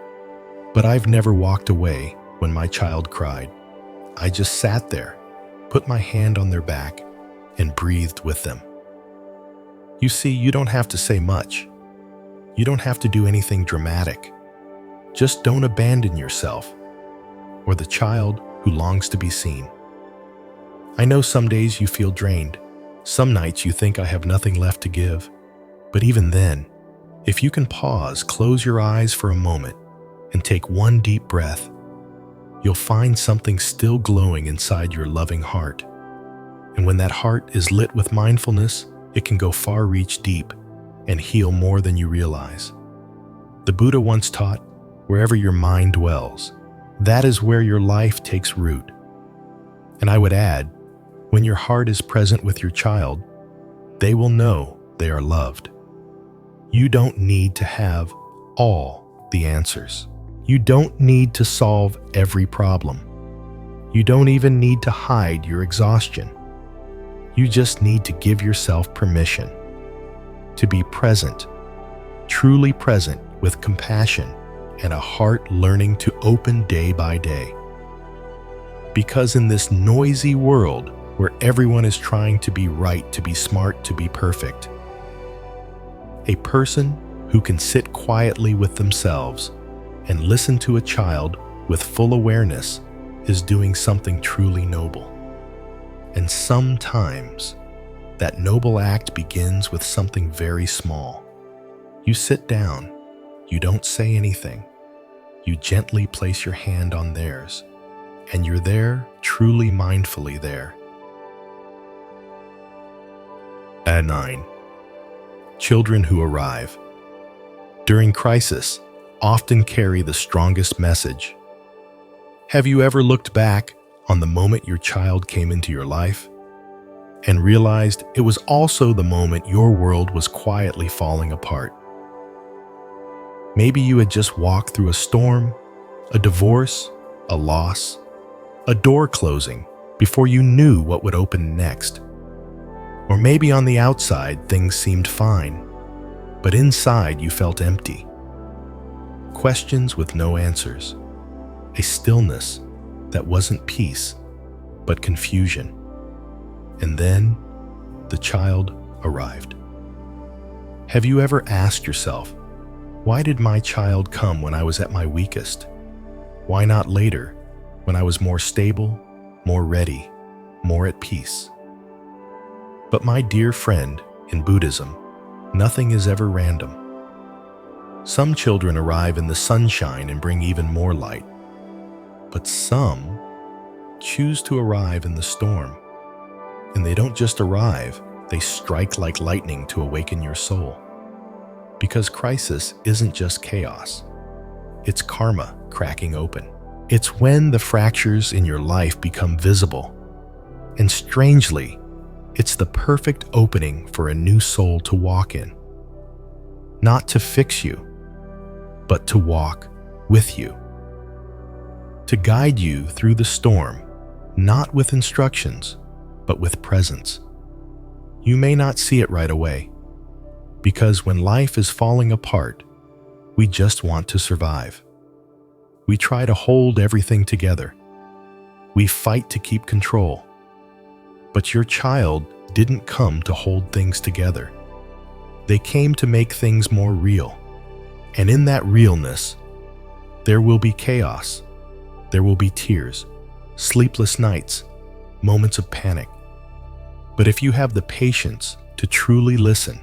but I've never walked away when my child cried. I just sat there, put my hand on their back, and breathed with them. You see, you don't have to say much. You don't have to do anything dramatic. Just don't abandon yourself or the child who longs to be seen. I know some days you feel drained. Some nights you think I have nothing left to give. But even then, if you can pause, close your eyes for a moment, and take one deep breath, you'll find something still glowing inside your loving heart. And when that heart is lit with mindfulness, it can go far reach deep and heal more than you realize. The Buddha once taught, wherever your mind dwells, that is where your life takes root. And I would add, when your heart is present with your child, they will know they are loved. You don't need to have all the answers. You don't need to solve every problem. You don't even need to hide your exhaustion. You just need to give yourself permission to be present, truly present with compassion and a heart learning to open day by day. Because in this noisy world where everyone is trying to be right, to be smart, to be perfect, a person who can sit quietly with themselves and listen to a child with full awareness is doing something truly noble. And sometimes that noble act begins with something very small. You sit down, you don't say anything, you gently place your hand on theirs, and you're there, truly mindfully there. At 9. Children who arrive during crisis often carry the strongest message. Have you ever looked back on the moment your child came into your life and realized it was also the moment your world was quietly falling apart? Maybe you had just walked through a storm, a divorce, a loss, a door closing before you knew what would open next. Or maybe on the outside things seemed fine, but inside you felt empty. Questions with no answers, a stillness that wasn't peace, but confusion. And then the child arrived. Have you ever asked yourself, why did my child come when I was at my weakest? Why not later, when I was more stable, more ready, more at peace? But my dear friend, in Buddhism, nothing is ever random. Some children arrive in the sunshine and bring even more light, but some choose to arrive in the storm. And they don't just arrive, they strike like lightning to awaken your soul. Because crisis isn't just chaos, it's karma cracking open. It's when the fractures in your life become visible. And strangely, it's the perfect opening for a new soul to walk in. Not to fix you, but to walk with you. To guide you through the storm, not with instructions, but with presence. You may not see it right away, because when life is falling apart, we just want to survive. We try to hold everything together. We fight to keep control. But your child didn't come to hold things together. They came to make things more real. And in that realness, there will be chaos. There will be tears, sleepless nights, moments of panic. But if you have the patience to truly listen,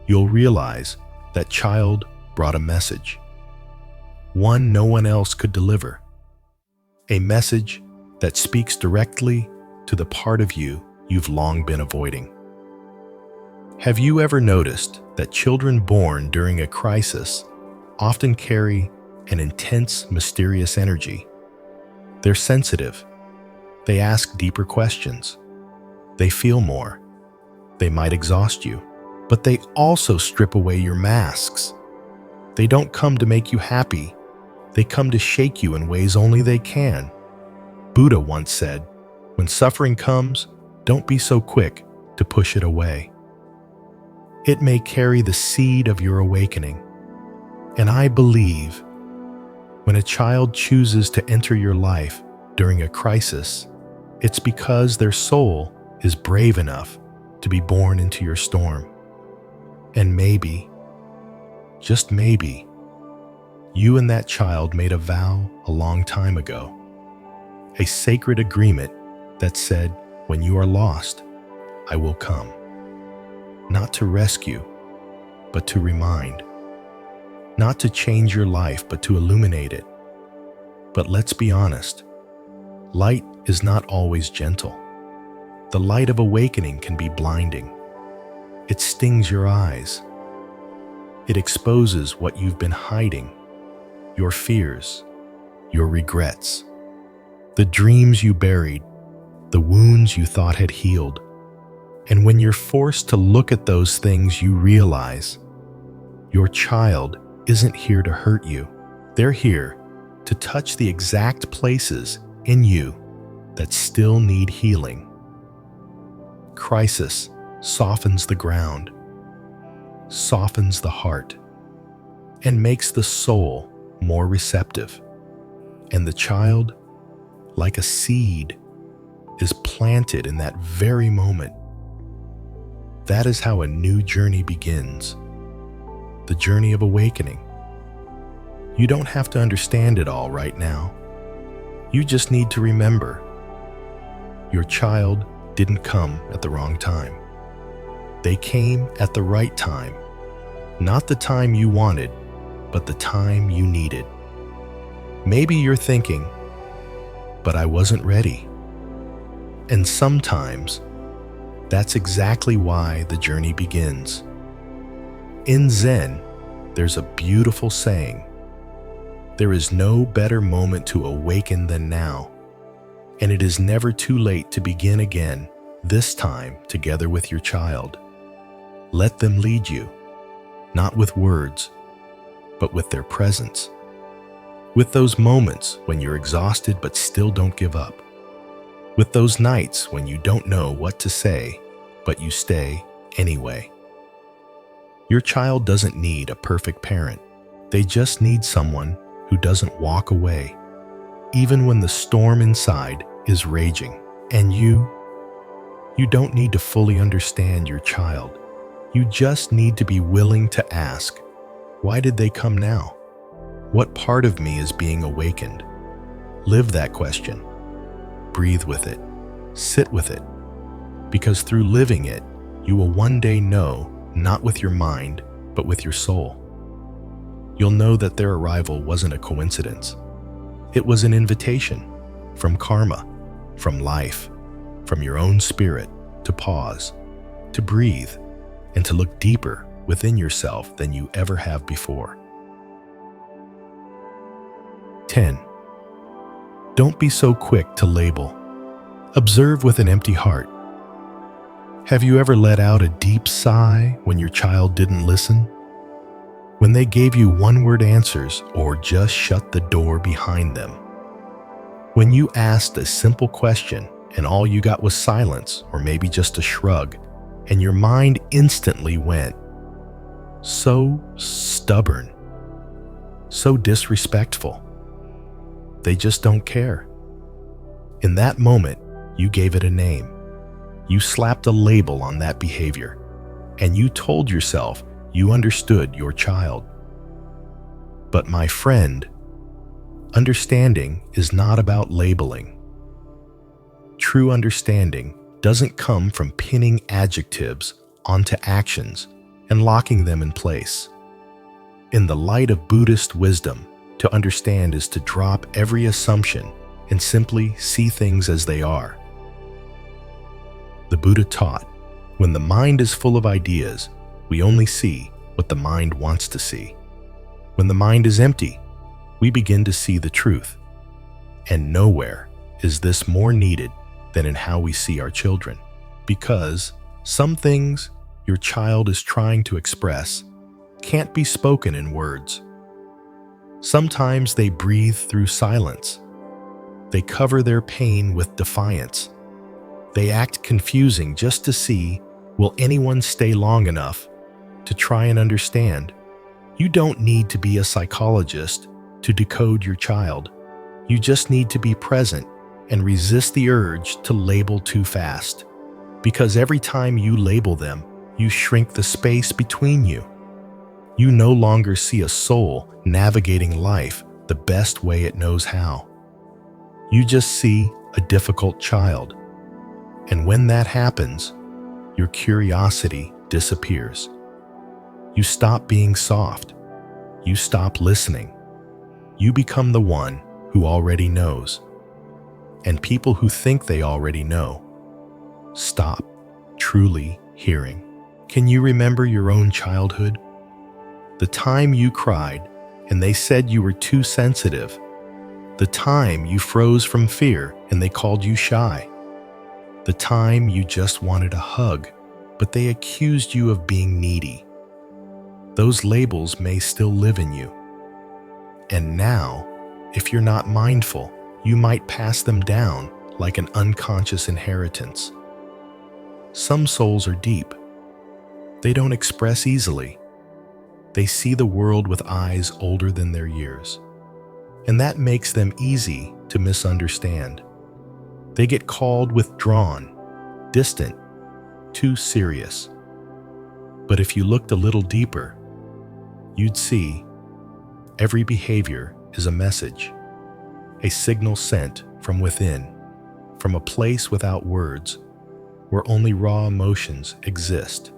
you'll realize that child brought a message. One no one else could deliver. A message that speaks directly to the part of you you've long been avoiding. Have you ever noticed that children born during a crisis often carry an intense, mysterious energy? They're sensitive. They ask deeper questions. They feel more. They might exhaust you, but they also strip away your masks. They don't come to make you happy. They come to shake you in ways only they can. Buddha once said, when suffering comes, don't be so quick to push it away. It may carry the seed of your awakening. And I believe when a child chooses to enter your life during a crisis, it's because their soul is brave enough to be born into your storm. And maybe, just maybe, you and that child made a vow a long time ago, a sacred agreement that said, when you are lost, I will come. Not to rescue, but to remind. Not to change your life, but to illuminate it. But let's be honest, light is not always gentle. The light of awakening can be blinding. It stings your eyes. It exposes what you've been hiding, your fears, your regrets, the dreams you buried, the wounds you thought had healed. And when you're forced to look at those things, you realize your child isn't here to hurt you. They're here to touch the exact places in you that still need healing. Crisis softens the ground, softens the heart, and makes the soul more receptive. And the child, like a seed, is planted in that very moment. That is how a new journey begins, the journey of awakening. You don't have to understand it all right now. You just need to remember, your child didn't come at the wrong time. They came at the right time, not the time you wanted, but the time you needed. Maybe you're thinking, but I wasn't ready. And sometimes, that's exactly why the journey begins. In Zen, there's a beautiful saying, there is no better moment to awaken than now, and it is never too late to begin again, this time together with your child. Let them lead you, not with words, but with their presence. With those moments when you're exhausted but still don't give up. With those nights when you don't know what to say, but you stay anyway. Your child doesn't need a perfect parent. They just need someone who doesn't walk away, even when the storm inside is raging. And you don't need to fully understand your child. You just need to be willing to ask, why did they come now? What part of me is being awakened? Live that question. Breathe with it. Sit with it. Because through living it, you will one day know, not with your mind, but with your soul. You'll know that their arrival wasn't a coincidence. It was an invitation from karma, from life, from your own spirit to pause, to breathe, and to look deeper within yourself than you ever have before. 10. Don't be so quick to label. Observe with an empty heart. Have you ever let out a deep sigh when your child didn't listen? When they gave you one-word answers or just shut the door behind them? When you asked a simple question and all you got was silence or maybe just a shrug, and your mind instantly went, so stubborn, so disrespectful. They just don't care. In that moment, you gave it a name. You slapped a label on that behavior, and you told yourself you understood your child. But my friend, understanding is not about labeling. True understanding doesn't come from pinning adjectives onto actions and locking them in place. In the light of Buddhist wisdom, to understand is to drop every assumption and simply see things as they are. The Buddha taught, when the mind is full of ideas, we only see what the mind wants to see. When the mind is empty, we begin to see the truth. And nowhere is this more needed than in how we see our children. Because some things your child is trying to express can't be spoken in words. Sometimes they breathe through silence. They cover their pain with defiance. They act confusing just to see, will anyone stay long enough to try and understand? You don't need to be a psychologist to decode your child. You just need to be present and resist the urge to label too fast. Because every time you label them, you shrink the space between you. You no longer see a soul navigating life the best way it knows how. You just see a difficult child. And when that happens, your curiosity disappears. You stop being soft. You stop listening. You become the one who already knows, and people who think they already know stop truly hearing. Can you remember your own childhood? The time you cried and they said you were too sensitive. The time you froze from fear and they called you shy. The time you just wanted a hug, but they accused you of being needy. Those labels may still live in you. And now, if you're not mindful, you might pass them down like an unconscious inheritance. Some souls are deep. They don't express easily. They see the world with eyes older than their years, and that makes them easy to misunderstand. They get called withdrawn, distant, too serious. But if you looked a little deeper, you'd see every behavior is a message, a signal sent from within, from a place without words, where only raw emotions exist.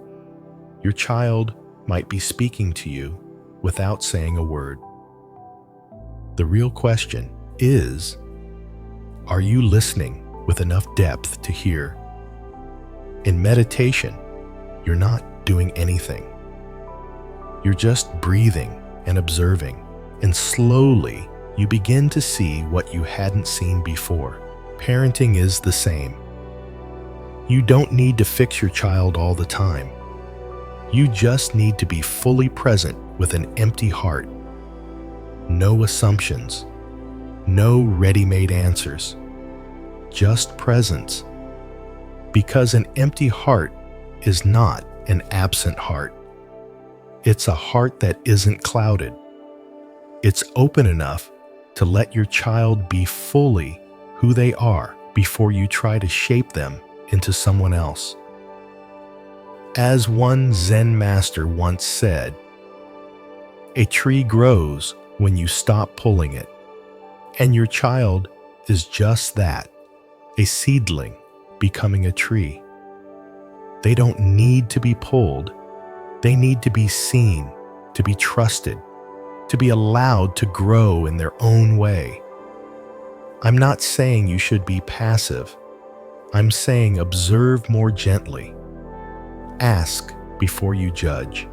Your child might be speaking to you without saying a word. The real question is, are you listening with enough depth to hear? In meditation, you're not doing anything. You're just breathing and observing, and slowly you begin to see what you hadn't seen before. Parenting is the same. You don't need to fix your child all the time. You just need to be fully present with an empty heart. No assumptions, no ready-made answers, just presence. Because an empty heart is not an absent heart. It's a heart that isn't clouded. It's open enough to let your child be fully who they are before you try to shape them into someone else. As one Zen master once said, a tree grows when you stop pulling it, and your child is just that, a seedling becoming a tree. They don't need to be pulled. They need to be seen, to be trusted, to be allowed to grow in their own way. I'm not saying you should be passive. I'm saying observe more gently. Ask before you judge.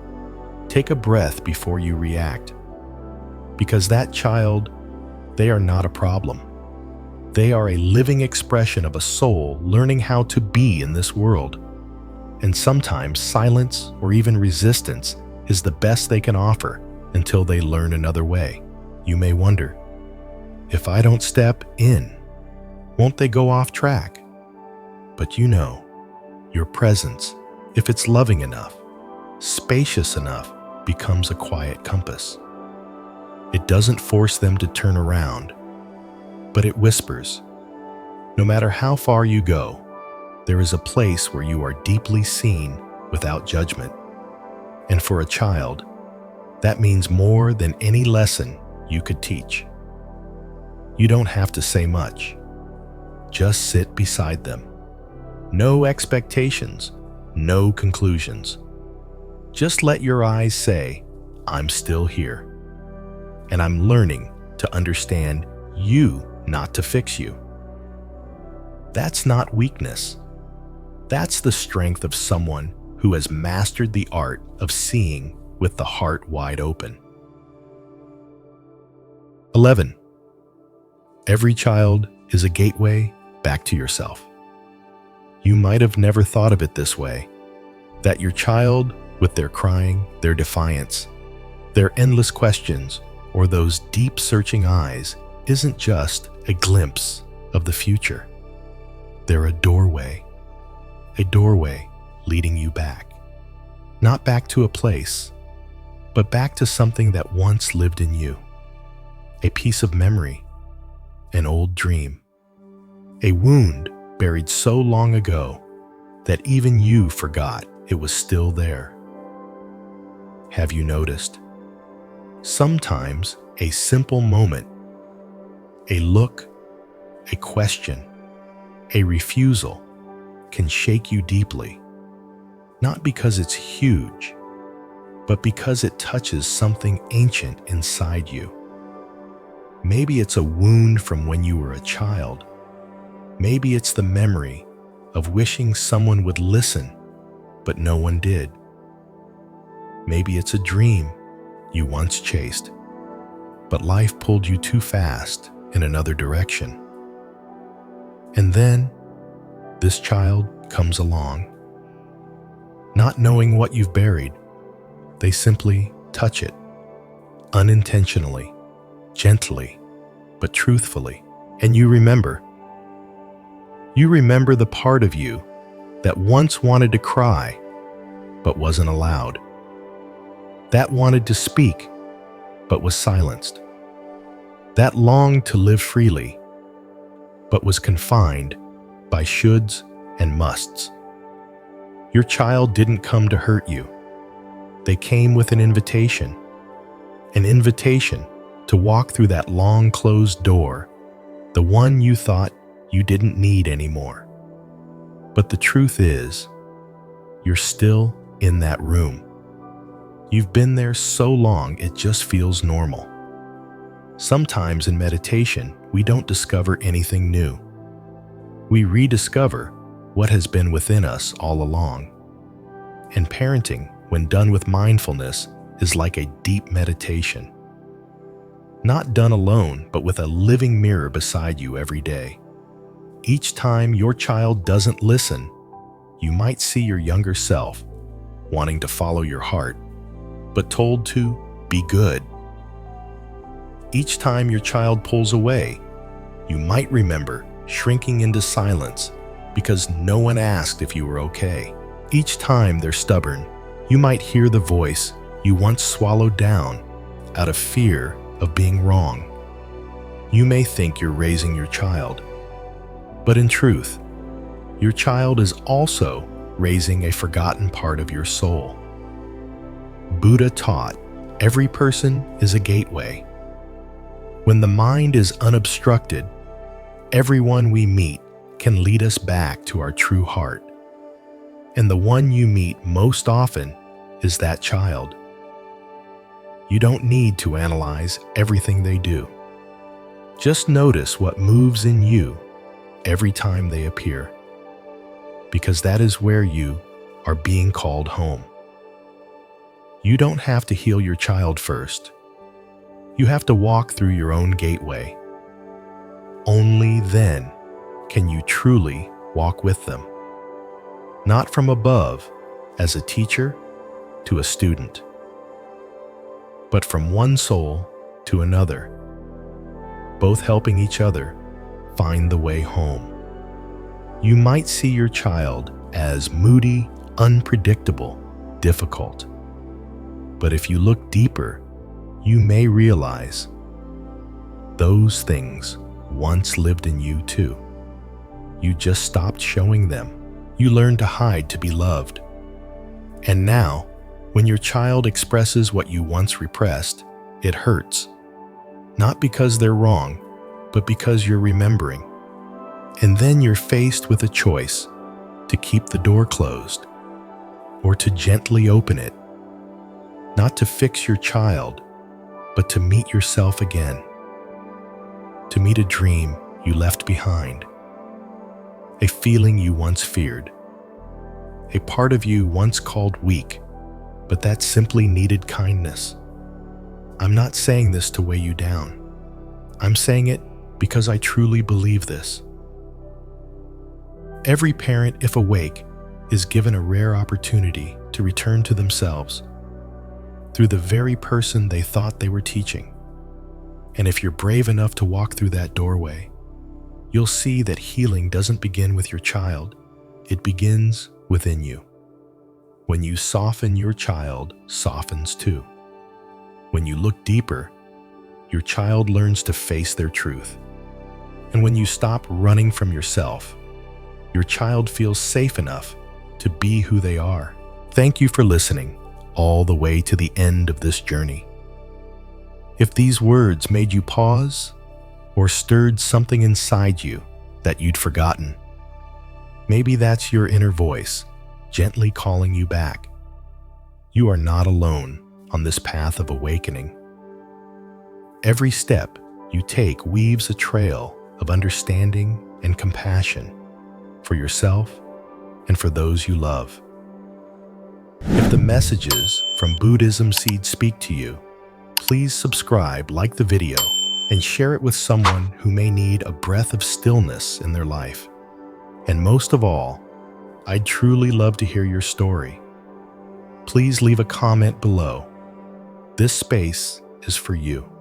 Take a breath before you react. Because that child, they are not a problem. They are a living expression of a soul learning how to be in this world. And sometimes silence or even resistance is the best they can offer until they learn another way. You may wonder, if I don't step in, won't they go off track? But you know, your presence, if it's loving enough, spacious enough, becomes a quiet compass. It doesn't force them to turn around, but it whispers. No matter how far you go, there is a place where you are deeply seen without judgment. And for a child, that means more than any lesson you could teach. You don't have to say much. Just sit beside them. No expectations, no conclusions. Just let your eyes say, I'm still here. And I'm learning to understand you, not to fix you. That's not weakness. That's the strength of someone who has mastered the art of seeing with the heart wide open. 11. Every child is a gateway back to yourself. You might have never thought of it this way, that your child, with their crying, their defiance, their endless questions, or those deep searching eyes, isn't just a glimpse of the future. They're a doorway leading you back. Not back to a place, but back to something that once lived in you. A piece of memory, an old dream, a wound buried so long ago that even you forgot it was still there. Have you noticed? Sometimes a simple moment, a look, a question, a refusal can shake you deeply, not because it's huge, but because it touches something ancient inside you. Maybe it's a wound from when you were a child. Maybe it's the memory of wishing someone would listen, but no one did. Maybe it's a dream you once chased, but life pulled you too fast in another direction. And then this child comes along. Not knowing what you've buried, they simply touch it, unintentionally, gently, but truthfully. And you remember. You remember the part of you that once wanted to cry, but wasn't allowed. That wanted to speak, but was silenced. That longed to live freely, but was confined by shoulds and musts. Your child didn't come to hurt you. They came with an invitation to walk through that long closed door, the one you thought you didn't need anymore. But the truth is, you're still in that room. You've been there so long it just feels normal. Sometimes in meditation, we don't discover anything new. We rediscover what has been within us all along. And parenting, when done with mindfulness, is like a deep meditation. Not done alone, but with a living mirror beside you every day. Each time your child doesn't listen, you might see your younger self wanting to follow your heart, but told to be good. Each time your child pulls away, you might remember shrinking into silence because no one asked if you were okay. Each time they're stubborn, you might hear the voice you once swallowed down out of fear of being wrong. You may think you're raising your child, but in truth, your child is also raising a forgotten part of your soul. Buddha taught every person is a gateway. When the mind is unobstructed, everyone we meet can lead us back to our true heart. And the one you meet most often is that child. You don't need to analyze everything they do. Just notice what moves in you every time they appear, because that is where you are being called home. You don't have to heal your child first. You have to walk through your own gateway. Only then can you truly walk with them. Not from above, as a teacher to a student, but from one soul to another, both helping each other find the way home. You might see your child as moody, unpredictable, difficult. But if you look deeper, you may realize those things once lived in you too. You just stopped showing them. You learned to hide to be loved. And now, when your child expresses what you once repressed, it hurts. Not because they're wrong, but because you're remembering. And then you're faced with a choice to keep the door closed or to gently open it. Not to fix your child, but to meet yourself again. To meet a dream you left behind. A feeling you once feared. A part of you once called weak, but that simply needed kindness. I'm not saying this to weigh you down. I'm saying it because I truly believe this. Every parent, if awake, is given a rare opportunity to return to themselves through the very person they thought they were teaching. And if you're brave enough to walk through that doorway, you'll see that healing doesn't begin with your child. It begins within you. When you soften, your child softens too. When you look deeper, your child learns to face their truth. And when you stop running from yourself, your child feels safe enough to be who they are. Thank you for listening all the way to the end of this journey. If these words made you pause or stirred something inside you that you'd forgotten, maybe that's your inner voice gently calling you back. You are not alone on this path of awakening. Every step you take weaves a trail of understanding and compassion for yourself and for those you love. If the messages from Buddhism Seed speak to you, please subscribe, like the video, and share it with someone who may need a breath of stillness in their life. And most of all, I'd truly love to hear your story. Please leave a comment below. This space is for you.